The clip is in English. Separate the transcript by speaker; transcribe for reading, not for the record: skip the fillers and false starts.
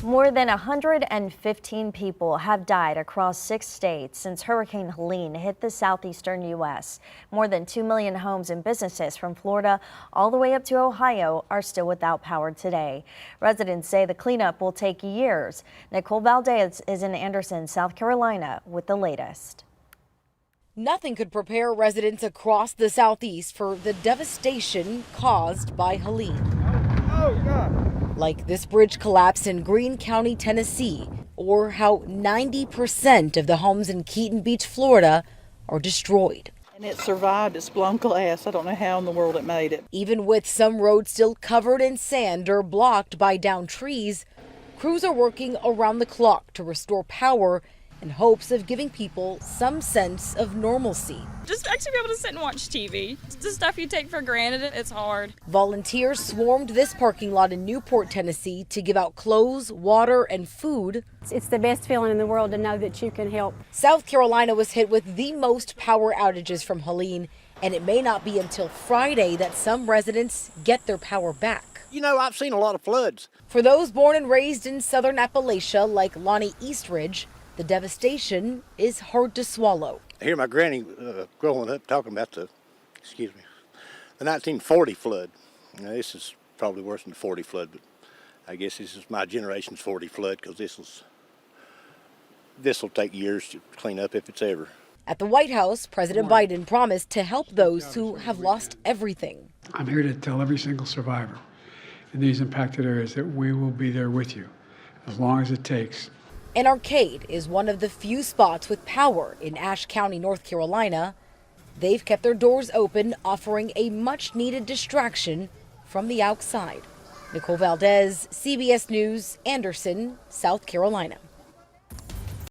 Speaker 1: More than 115 people have died across 6 states since Hurricane Helene hit the southeastern U.S. More than 2 million homes and businesses from Florida all the way up to Ohio are still without power today. Residents say the cleanup will take years. Nicole Valdez is in Anderson, South Carolina with the latest.
Speaker 2: Nothing could prepare residents across the southeast for the devastation caused by Helene.
Speaker 3: Oh, God.
Speaker 2: Like this bridge collapse in Greene County, Tennessee, or how 90% of the homes in Keaton Beach, Florida are destroyed.
Speaker 4: And it survived. It's blown glass. I don't know how in the world it made it.
Speaker 2: Even with some roads still covered in sand or blocked by downed trees, crews are working around the clock to restore power in hopes of giving people some sense of normalcy.
Speaker 5: Just actually be able to sit and watch TV. The stuff you take for granted, it's hard.
Speaker 2: Volunteers swarmed this parking lot in Newport, Tennessee to give out clothes, water, and food.
Speaker 6: It's the best feeling in the world to know that you can help.
Speaker 2: South Carolina was hit with the most power outages from Helene, and it may not be until Friday that some residents get their power back.
Speaker 7: You know, I've seen a lot of floods.
Speaker 2: For those born and raised in southern Appalachia, like Lonnie Eastridge, the devastation is hard to swallow.
Speaker 7: I hear my granny growing up talking about the 1940 flood. Now, this is probably worse than the 40 flood, but I guess this is my generation's 40 flood because this will take years to clean up if it's ever.
Speaker 2: At the White House, President Biden promised to help those who have lost everything.
Speaker 8: I'm here to tell every single survivor in these impacted areas that we will be there with you as long as it takes.
Speaker 2: An arcade is one of the few spots with power in Ashe County, North Carolina. They've kept their doors open, offering a much-needed distraction from the outside. Nicole Valdez, CBS News, Anderson, South Carolina.